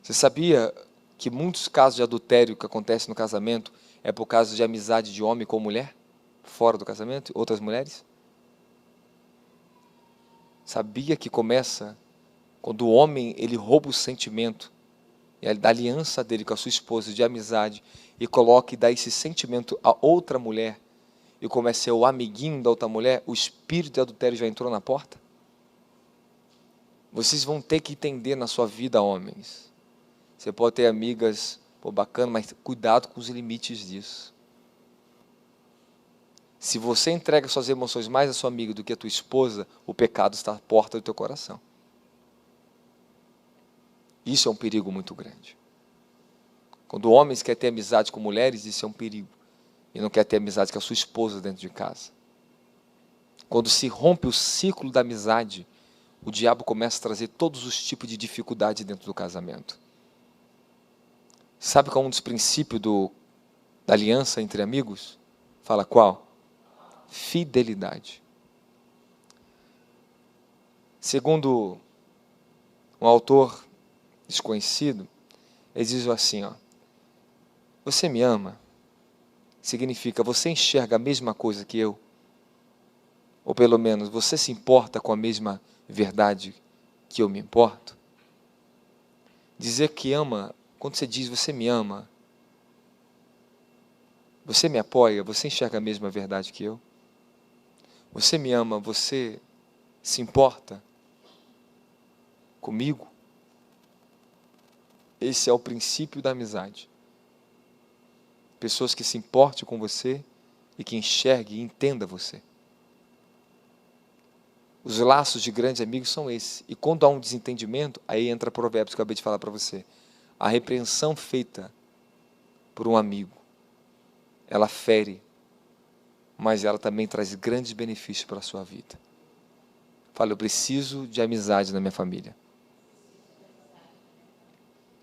Você sabia que muitos casos de adultério que acontecem no casamento é por causa de amizade de homem com mulher? Fora do casamento, outras mulheres? Sabia que começa quando o homem ele rouba o sentimento da aliança dele com a sua esposa de amizade e coloca e dá esse sentimento a outra mulher e começa a ser o amiguinho da outra mulher, o espírito de adultério já entrou na porta? Vocês vão ter que entender na sua vida, homens. Você pode ter amigas, pô, bacana, mas cuidado com os limites disso. Se você entrega suas emoções mais à sua amiga do que à tua esposa, o pecado está à porta do teu coração. Isso é um perigo muito grande. Quando homens querem ter amizade com mulheres, isso é um perigo. E não quer ter amizade com a sua esposa dentro de casa. Quando se rompe o ciclo da amizade, o diabo começa a trazer todos os tipos de dificuldade dentro do casamento. Sabe qual é um dos princípios da aliança entre amigos? Fala qual? Fidelidade. Segundo um autor desconhecido, ele diz assim, ó, você me ama? Significa, você enxerga a mesma coisa que eu? Ou pelo menos, você se importa com a mesma verdade que eu me importo? Dizer que ama, quando você diz você me ama, você me apoia, você enxerga a mesma verdade que eu? Você me ama, você se importa comigo? Esse é o princípio da amizade. Pessoas que se importem com você e que enxerguem e entendam você. Os laços de grandes amigos são esses. E quando há um desentendimento, aí entra Provérbios que eu acabei de falar para você. A repreensão feita por um amigo, ela fere, mas ela também traz grandes benefícios para a sua vida. Fala, eu preciso de amizade na minha família.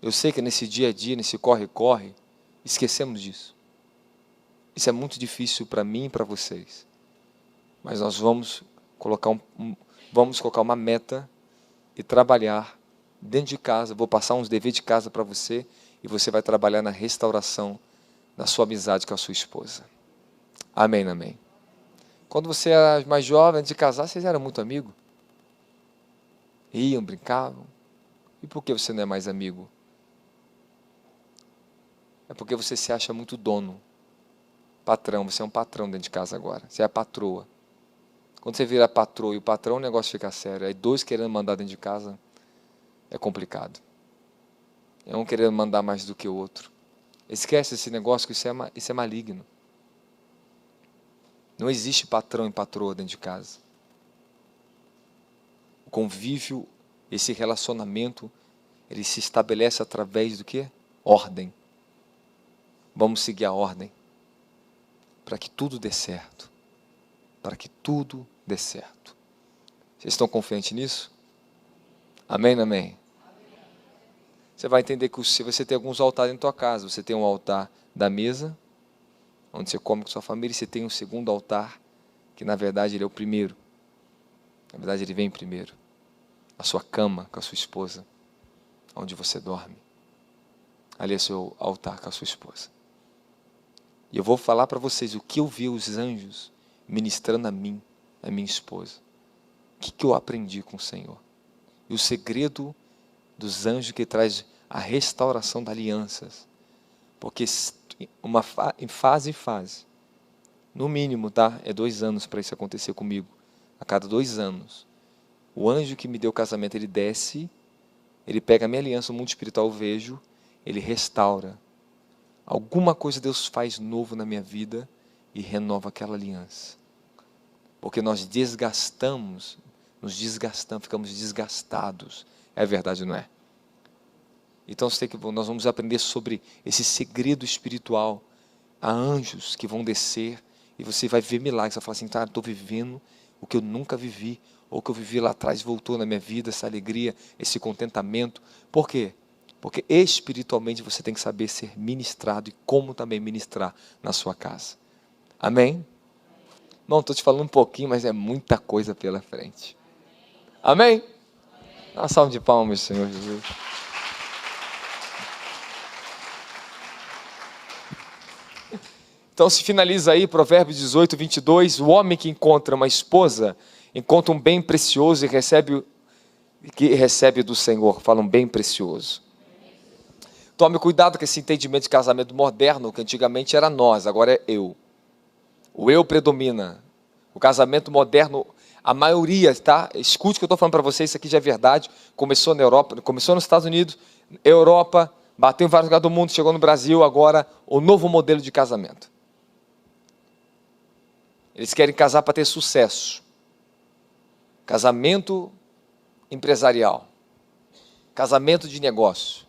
Eu sei que nesse dia a dia, nesse corre-corre, esquecemos disso. Isso é muito difícil para mim e para vocês. Mas nós vamos colocar uma meta e trabalhar dentro de casa. Vou passar uns deveres de casa para você e você vai trabalhar na restauração da sua amizade com a sua esposa. Amém, amém. Quando você era mais jovem, antes de casar, vocês eram muito amigos? Iam, brincavam? E por que você não é mais amigo? É porque você se acha muito dono. Patrão, você é um patrão dentro de casa agora. Você é a patroa. Quando você vira patroa e o patrão, o negócio fica sério. Aí dois querendo mandar dentro de casa, é complicado. É um querendo mandar mais do que o outro. Esquece esse negócio, que isso é maligno. Não existe patrão e patroa dentro de casa. O convívio, esse relacionamento, ele se estabelece através do quê? Ordem. Vamos seguir a ordem. Para que tudo dê certo. Para que tudo dê certo. Vocês estão confiantes nisso? Amém, amém? Você vai entender que se você tem alguns altares em tua casa, você tem um altar da mesa, onde você come com sua família, e você tem um segundo altar, que na verdade ele é o primeiro. Na verdade ele vem primeiro. A sua cama com a sua esposa, onde você dorme. Ali é seu altar com a sua esposa. E eu vou falar para vocês o que eu vi os anjos ministrando a mim, a minha esposa. O que eu aprendi com o Senhor. E o segredo dos anjos que traz a restauração das alianças. Porque em fase em fase, no mínimo, tá? É 2 anos para isso acontecer comigo. A cada 2 anos. O anjo que me deu o casamento, ele desce, ele pega a minha aliança, o mundo espiritual eu vejo, ele restaura. Alguma coisa Deus faz novo na minha vida e renova aquela aliança. Porque nós nos desgastamos, ficamos desgastados. É verdade, não é? Então nós vamos aprender sobre esse segredo espiritual. Há anjos que vão descer e você vai ver milagres. Você vai falar assim, tá, estou vivendo o que eu nunca vivi, ou o que eu vivi lá atrás voltou na minha vida, essa alegria, esse contentamento. Por quê? Porque espiritualmente você tem que saber ser ministrado e como também ministrar na sua casa. Amém? Não, estou te falando um pouquinho, mas é muita coisa pela frente. Amém? Dá uma salva de palmas, Senhor Jesus. Então se finaliza aí, Provérbios 18, 22, o homem que encontra uma esposa, encontra um bem precioso que recebe do Senhor. Fala um bem precioso. Tome cuidado com esse entendimento de casamento moderno, que antigamente era nós, agora é eu. O eu predomina. O casamento moderno, a maioria, tá? Escute o que eu estou falando para vocês, isso aqui já é verdade. Começou na Europa, começou nos Estados Unidos, Europa, bateu em vários lugares do mundo, chegou no Brasil, agora o novo modelo de casamento. Eles querem casar para ter sucesso. Casamento empresarial. Casamento de negócio.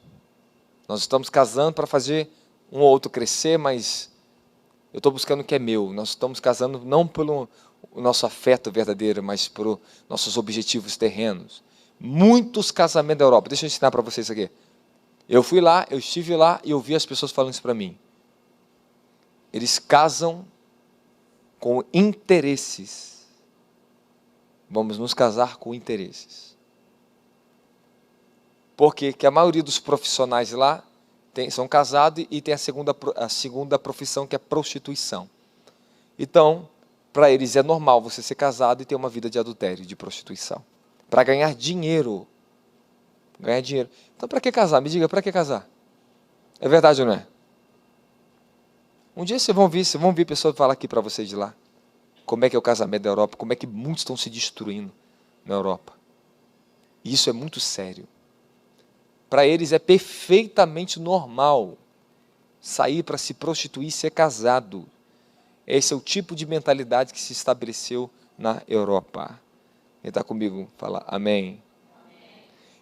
Nós estamos casando para fazer um ou outro crescer, mas eu estou buscando o que é meu. Nós estamos casando não pelo nosso afeto verdadeiro, mas por nossos objetivos terrenos. Muitos casamentos da Europa. Deixa eu ensinar para vocês aqui. Eu fui lá, eu estive lá e ouvi as pessoas falando isso para mim. Eles casam com interesses. Vamos nos casar com interesses. Por quê? Porque a maioria dos profissionais lá são casados e tem a segunda profissão, que é prostituição. Então, para eles é normal você ser casado e ter uma vida de adultério, de prostituição. Para ganhar dinheiro. Ganhar dinheiro. Então, para que casar? Me diga, para que casar? É verdade ou não é? Um dia vocês vão vir pessoas falar aqui para vocês de lá. Como é que é o casamento da Europa? Como é que muitos estão se destruindo na Europa? E isso é muito sério. Para eles é perfeitamente normal sair para se prostituir e ser casado. Esse é o tipo de mentalidade que se estabeleceu na Europa. Quem está comigo, fala amém.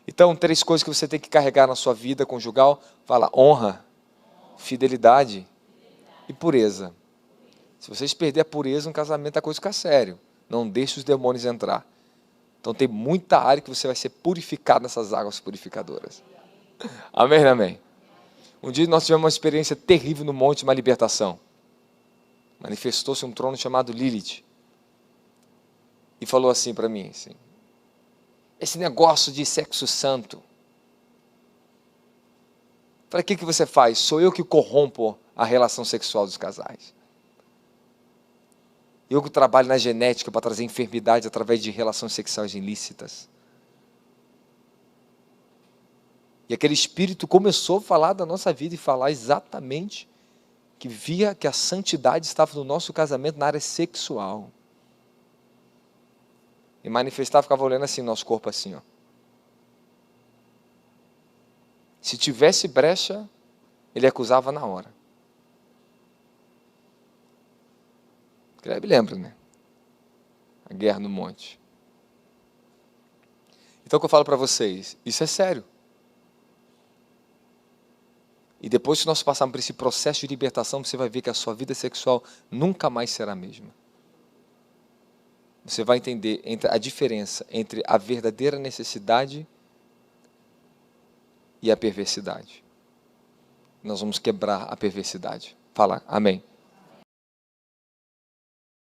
Então, 3 coisas que você tem que carregar na sua vida conjugal. Fala honra, fidelidade e pureza. Se vocês perderem a pureza, um casamento, a coisa fica sério. Não deixe os demônios entrar. Então tem muita área que você vai ser purificado nessas águas purificadoras. Amém, amém. Um dia nós tivemos uma experiência terrível no monte, uma libertação. Manifestou-se um trono chamado Lilith. E falou assim para mim, assim, esse negócio de sexo santo. Para que você faz? Sou eu que corrompo a relação sexual dos casais. Eu que trabalho na genética para trazer enfermidade através de relações sexuais ilícitas. E aquele espírito começou a falar da nossa vida e falar exatamente que via que a santidade estava no nosso casamento na área sexual. E manifestava, ficava olhando assim, nosso corpo assim, ó. Se tivesse brecha, ele acusava na hora. Grebe lembra, né? A guerra no monte. Então o que eu falo para vocês, isso é sério. E depois que nós passarmos por esse processo de libertação, você vai ver que a sua vida sexual nunca mais será a mesma. Você vai entender a diferença entre a verdadeira necessidade e a perversidade. Nós vamos quebrar a perversidade. Fala, amém.